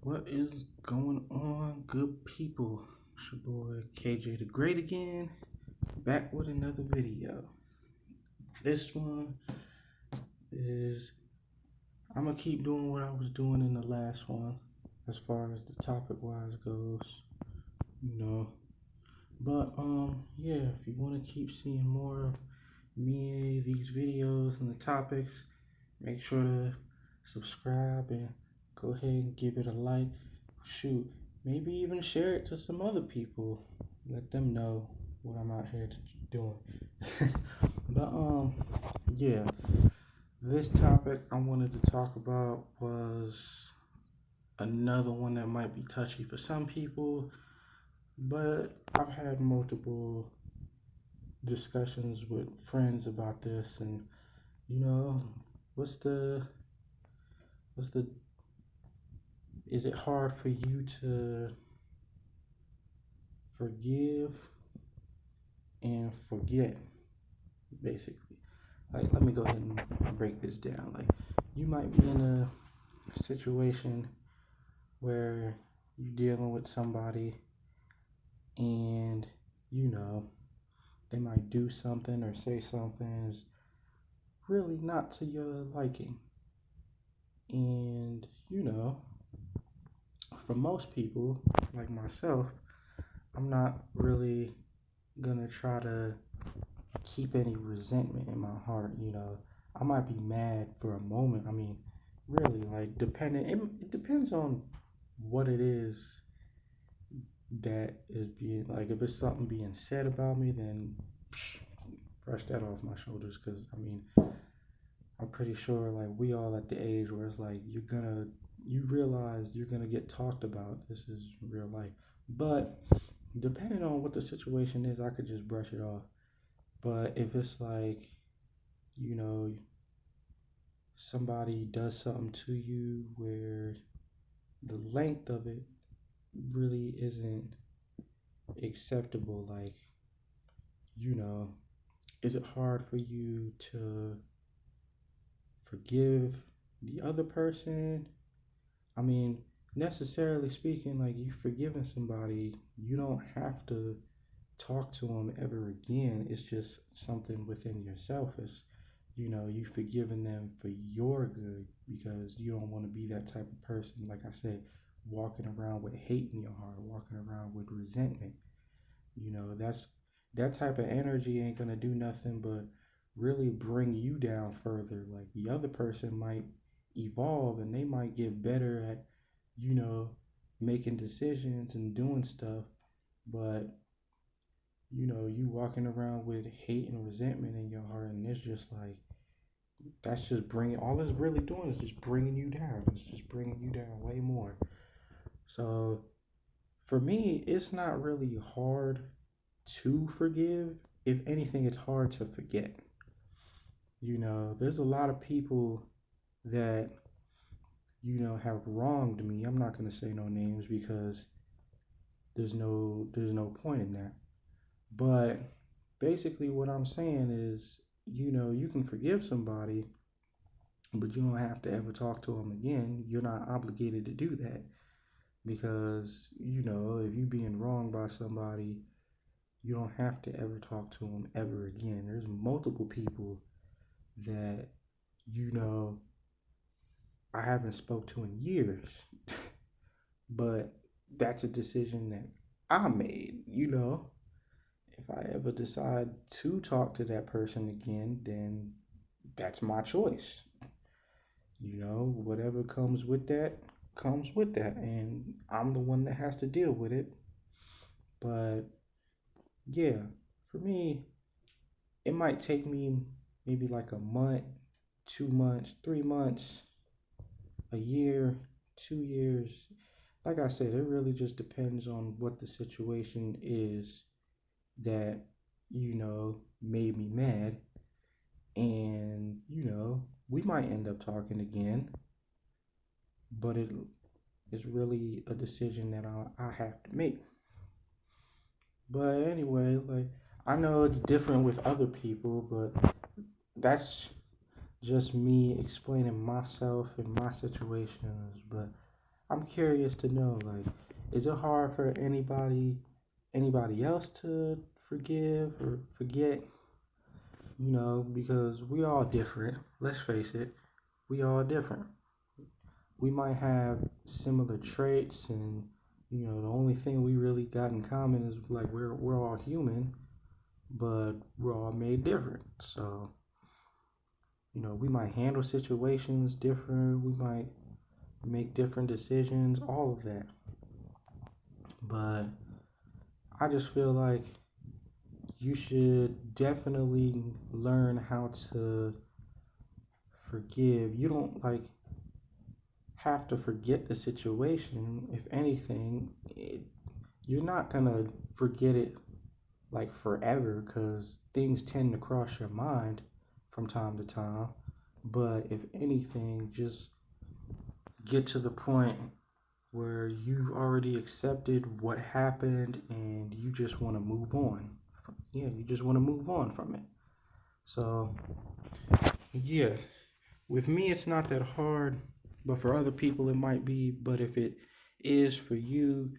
What is going on, good people? It's your boy KJ the Great again, back with another video. This one is I'm gonna keep doing what I was doing in the last one, as far as the topic wise goes, you know. But yeah, if you want to keep seeing more of me, these videos and the topics, make sure to subscribe and go ahead and give it a like. Shoot, maybe even share it to some other people. Let them know what I'm out here doing. But yeah, this topic I wanted to talk about was another one that might be touchy for some people, but I've had multiple discussions with friends about this, and you know, what's the what's the is it hard for you to forgive and forget, basically? Like, let me go ahead and break this down. Like, you might be in a situation where you're dealing with somebody and you know they might do something or say something is really not to your liking. And you know, for most people like myself, I'm not really gonna try to keep any resentment in my heart. You know, I might be mad for a moment. I mean, really, like, it depends on what it is that is being, like, if it's something being said about me, then brush that off my shoulders. Because, I mean, I'm pretty sure, like, we all at the age where it's like, you realize you're gonna get talked about. This is real life. But depending on what the situation is, I could just brush it off. But if it's like, you know, somebody does something to you where the length of it really isn't acceptable, like, you know, is it hard for you to forgive the other person? I mean, necessarily speaking, like, you forgiving somebody, you don't have to talk to them ever again. It's just something within yourself. It's, you know, you forgiving them for your good because you don't want to be that type of person, like I said, walking around with hate in your heart, walking around with resentment. You know, that type of energy ain't gonna do nothing but really bring you down further. Like, the other person might evolve and they might get better at, you know, making decisions and doing stuff, but you know, you walking around with hate and resentment in your heart, and it's just like, that's just bringing, all it's really doing is just bringing you down. It's just bringing you down way more. So for me, it's not really hard to forgive. If anything, it's hard to forget. You know, there's a lot of people that, you know, have wronged me. I'm not going to say no names because there's no point in that. But basically what I'm saying is, you know, you can forgive somebody, but you don't have to ever talk to them again. You're not obligated to do that because, you know, if you're being wronged by somebody, you don't have to ever talk to them ever again. There's multiple people that, you know, I haven't spoke to in years, but that's a decision that I made, you know. If I ever decide to talk to that person again, then that's my choice. You know, whatever comes with that. And I'm the one that has to deal with it. But yeah, for me, it might take me maybe like a month, 2 months, 3 months, a year, 2 years. Like I said, it really just depends on what the situation is that, you know, made me mad. And, you know, we might end up talking again, but it is really a decision that I have to make. But anyway, like, I know it's different with other people, but that's just me explaining myself and my situations. But I'm curious to know, like, is it hard for anybody else to forgive or forget? Because we all different. Let's face it, we all different. We might have similar traits, and the only thing we really got in common is like we're all human, but we're all made different. So we might handle situations different. We might make different decisions. All of that. But I just feel like you should definitely learn how to forgive. You don't have to forget the situation. If anything, you're not gonna forget it like forever, because things tend to cross your mind from time to time. But if anything, just get to the point where you've already accepted what happened and you just want to move on. You just want to move on from it. So, yeah, with me, it's not that hard, but for other people, it might be. But if it is for you,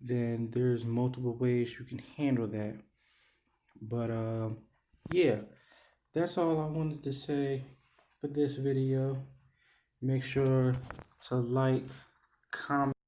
then there's multiple ways you can handle that. But, yeah, that's all I wanted to say for this video. Make sure to like, comment.